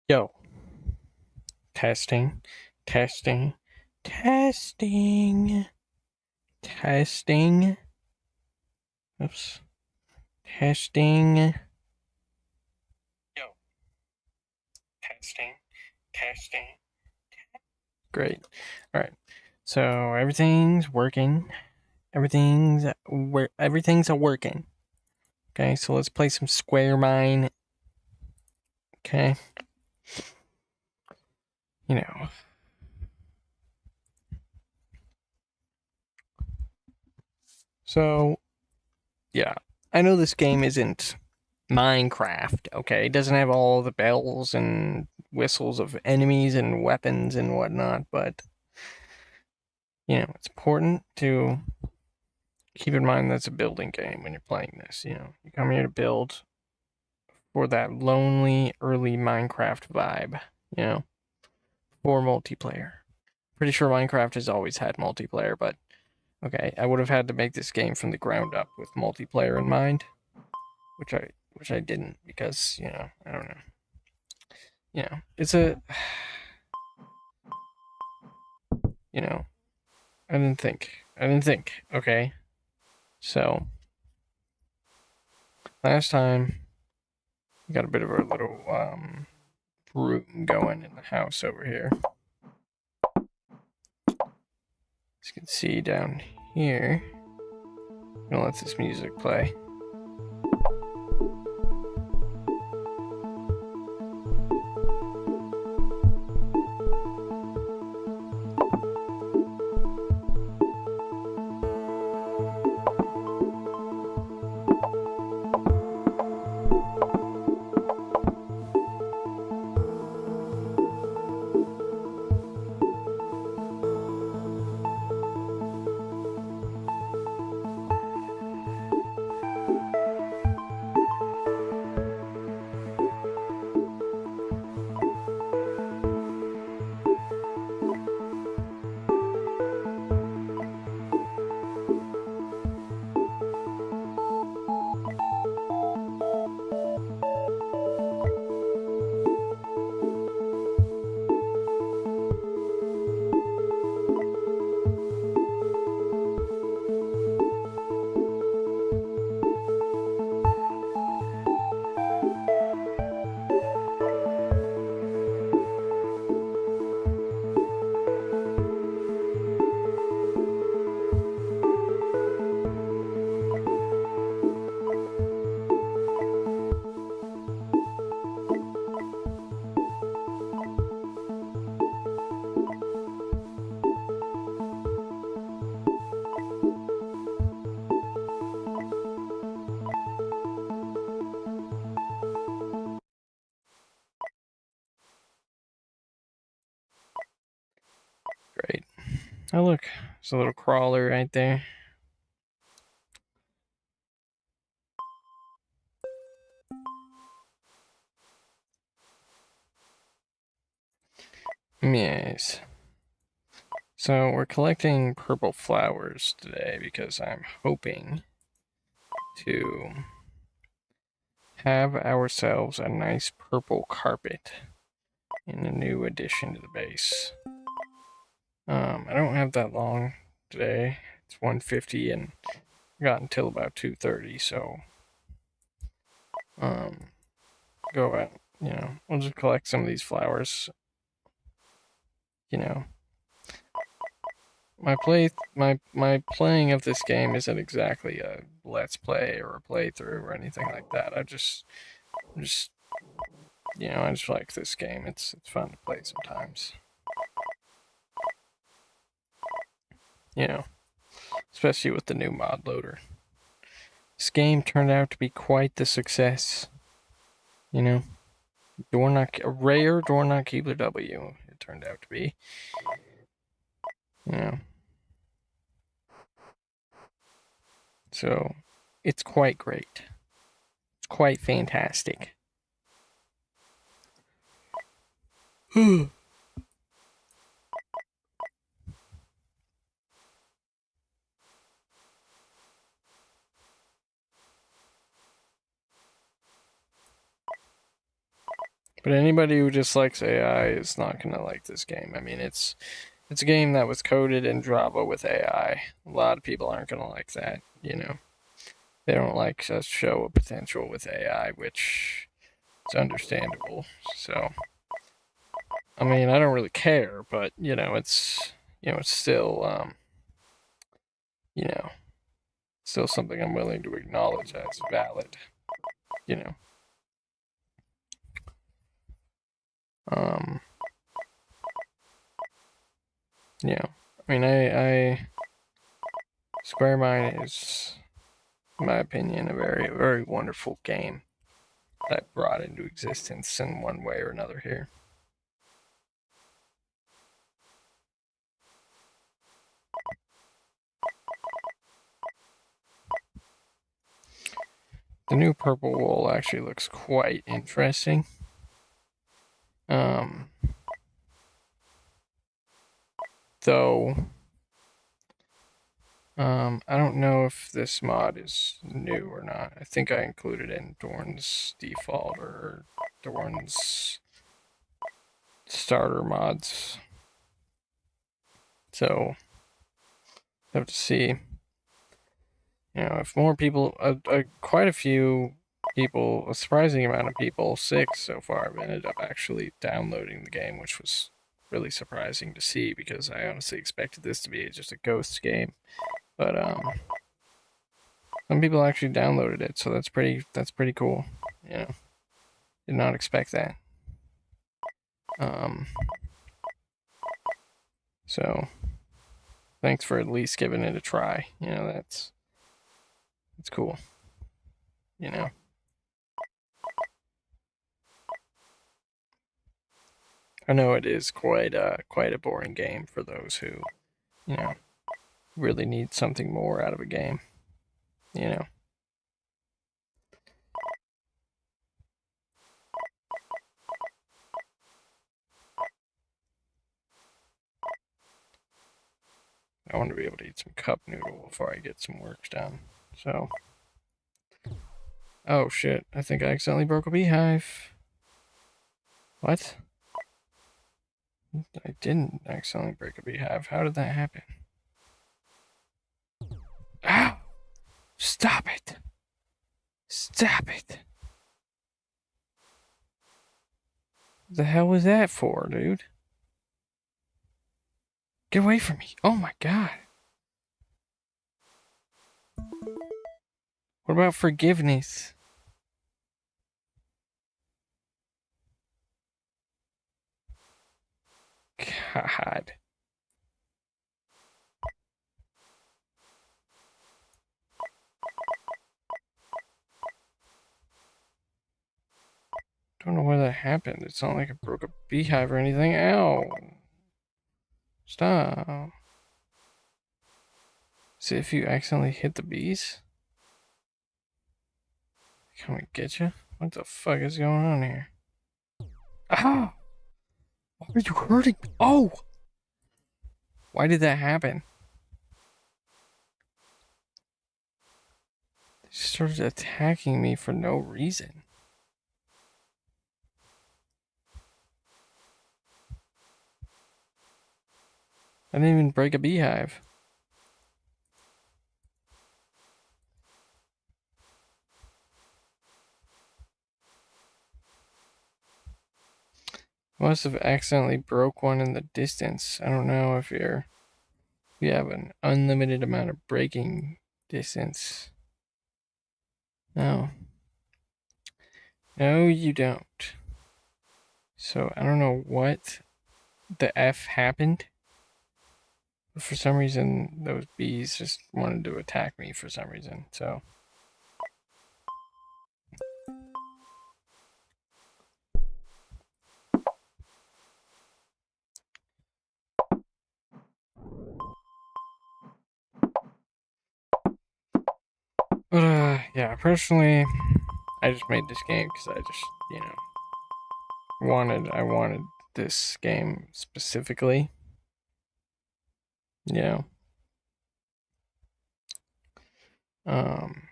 Yo, testing, testing, testing, testing. Oops, testing. Yo, testing, testing. Great. All right. So everything's working. Everything's a working. Okay. So let's play some squaremine. Okay. You know. So yeah, I know this game isn't Minecraft, okay? It doesn't have all the bells and whistles of enemies and weapons and whatnot, but, it's important to keep in mind that's a building game when you're playing this, You come here to build for that lonely, early Minecraft vibe, you know, for multiplayer. Pretty sure Minecraft has always had multiplayer, but, okay, I would have had to make this game from the ground up with multiplayer in mind, which I didn't because, I don't know. It's a, you know, I didn't think. Okay. So, last time, we got a bit of a little, room going in the house over here. As you can see down here, I'm gonna let this music play. Great. Oh, look, there's a little crawler right there. Yes. So, we're collecting purple flowers today because I'm hoping to have ourselves a nice purple carpet in a new addition to the base. I don't have that long today. It's 1:50 and I got until about 2:30, so um go out, we'll just collect some of these flowers. You know, my playing of this game isn't exactly a let's play or a playthrough or anything like that. I just I just like this game. It's fun to play sometimes. You know, especially with the new mod loader. This game turned out to be quite the success. You know, a rare dorn keebler W. It turned out to be. You know, so it's quite great. It's quite fantastic. But anybody who dislikes AI is not gonna like this game. I mean, it's a game that was coded in Java with AI. A lot of people aren't gonna like that. They don't like a show of potential with AI, which is understandable. So, I mean, I don't really care, but it's still you know, still something I'm willing to acknowledge as valid. You know, um, yeah. I mean, I squaremine is, in my opinion, a very, very wonderful game that brought into existence in one way or another here. The new purple wool actually looks quite interesting. Um, though, I don't know if this mod is new or not. I think I included it in Dorn's default or Dorn's starter mods. So, have to see. If more people, quite a few people, a surprising amount of people, 6 so far, have ended up actually downloading the game, which was really surprising to see because I honestly expected this to be just a ghost game. But some people actually downloaded it, so that's pretty cool. Did not expect that. So thanks for at least giving it a try. That's cool. You know. I know it is quite a boring game for those who, you know, really need something more out of a game. You know. I want to be able to eat some cup noodle before I get some work done. So, oh shit! I think I accidentally broke a beehive. What? I didn't accidentally break a beehive. How did that happen? Ow! Stop it! Stop it! What the hell was that for, dude? Get away from me! Oh my god! What about forgiveness? God. Don't know where that happened. It's not like I broke a beehive or anything. Ow! Stop. See if you accidentally hit the bees? Can we get you? What the fuck is going on here? Ah! Why are you hurting me? Oh! Why did that happen? They started attacking me for no reason. I didn't even break a beehive. I must have accidentally broke one in the distance. I don't know if you have an unlimited amount of breaking distance. No. No, you don't. So I don't know what the F happened. But for some reason, those bees just wanted to attack me for some reason. So. But yeah, personally, I just made this game because I just, I wanted this game specifically. You know. Um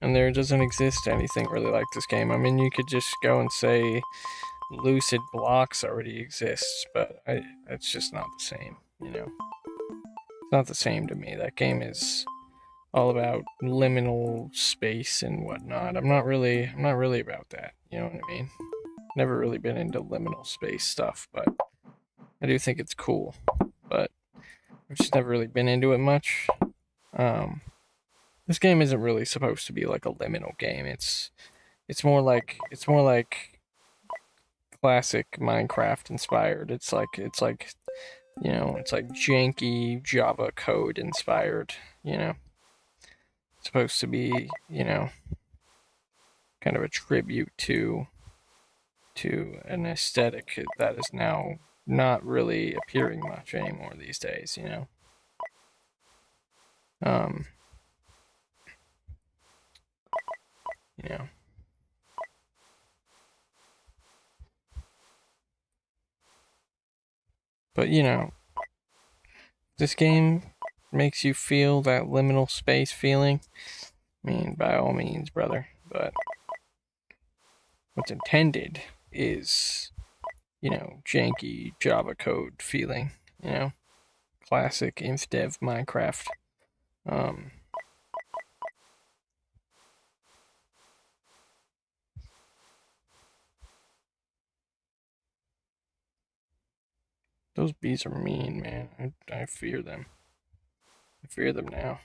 And there doesn't exist anything really like this game. I mean, you could just go and say Lucid Blocks already exists, but it's just not the same, you know? It's not the same to me. That game is all about liminal space and whatnot. I'm not really about that. You know what I mean? Never really been into liminal space stuff, but I do think it's cool. But I've just never really been into it much. This game isn't really supposed to be like a liminal game. It's more like classic Minecraft inspired. It's like you know, it's like janky Java code inspired, you know. It's supposed to be, you know, kind of a tribute to an aesthetic that is now not really appearing much anymore these days, you know. Um, you know. But you know, this game makes you feel that liminal space feeling. I mean, by all means, brother. But what's intended is, you know, janky Java code feeling, you know, classic InfDev Minecraft. Um, those bees are mean, man. I fear them. I fear them now.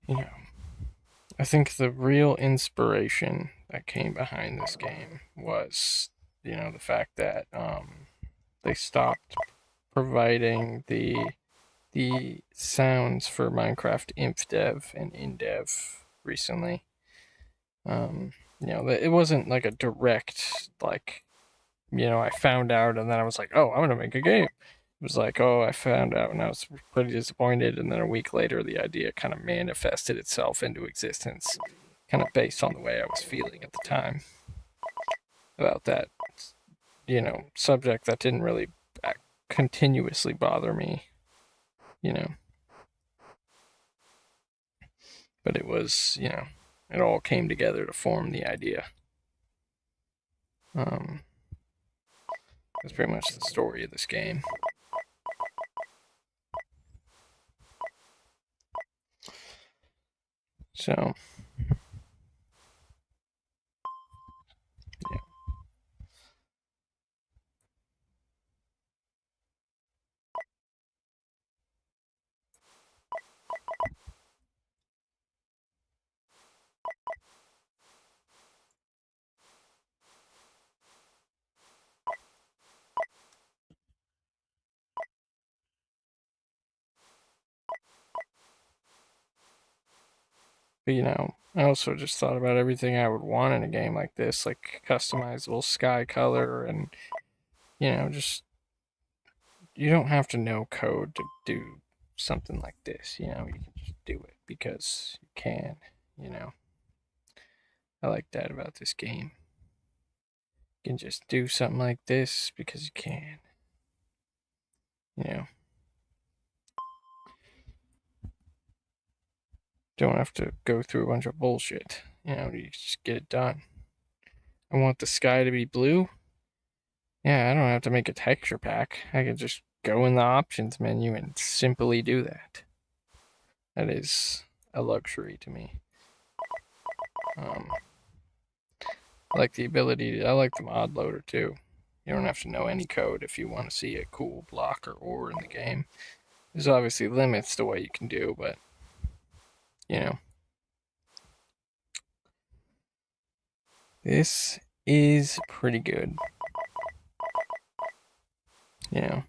You know, I think the real inspiration that came behind this game was, you know, the fact that they stopped providing the sounds for Minecraft InfDev and InDev recently. You know, it wasn't like a direct like, you know, I found out and then I was like, oh, I'm gonna make a game. It was like, oh, I found out and I was pretty disappointed, and then a week later, the idea kind of manifested itself into existence, kind of based on the way I was feeling at the time about that, you know, subject that didn't really continuously bother me, you know. But it was, you know, it all came together to form the idea. That's pretty much the story of this game. So, yeah. But, you know, I also just thought about everything I would want in a game like this, like customizable sky color and, you know, just, you don't have to know code to do something like this, you know, you can just do it because you can, you know. I like that about this game. You can just do something like this because you can, you know. Don't have to go through a bunch of bullshit, you know, you just get it done. I want the sky to be blue. Yeah, I don't have to make a texture pack. I can just go in the options menu and simply do that. That is a luxury to me. I like the ability to, I like the mod loader too. You don't have to know any code if you want to see a cool block or ore in the game. There's obviously limits to what you can do, but you know. This is pretty good. You know.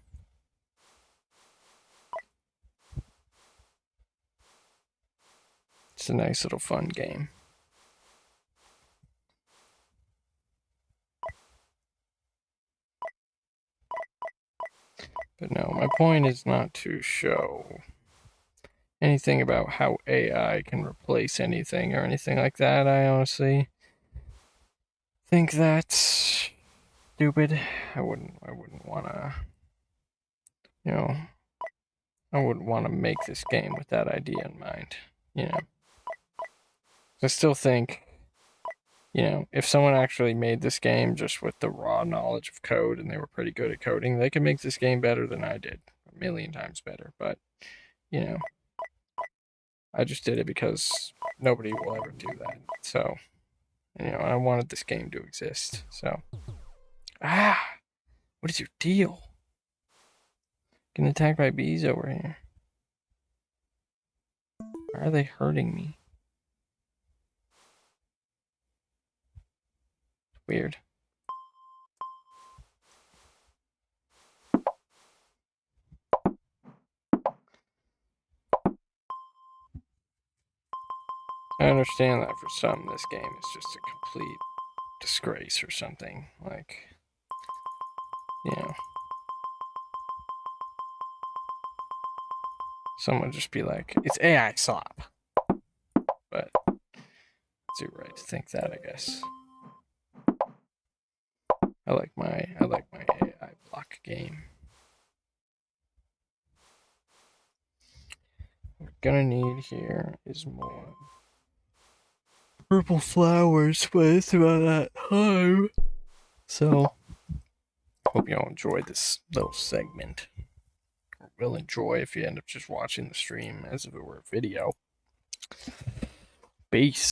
It's a nice little fun game. But no, my point is not to show anything about how AI can replace anything or anything like that. I honestly think that stupid. I wouldn't want to, you know, I wouldn't want to make this game with that idea in mind, you know. I still think, you know, if someone actually made this game just with the raw knowledge of code and they were pretty good at coding, they could make this game better than I did, a million times better. But, you know, I just did it because nobody will ever do that. So, you know, I wanted this game to exist. So, what is your deal? Getting attacked by bees over here. Why are they hurting me? Weird. I understand that for some, this game is just a complete disgrace or something. Like, you know, someone just be like, it's AI slop. But it's your right to think that, I guess. I like my AI block game. What we're gonna need here is more purple flowers, but it's about that time. So, hope you all enjoyed this little segment. Or will enjoy if you end up just watching the stream as if it were a video. Peace.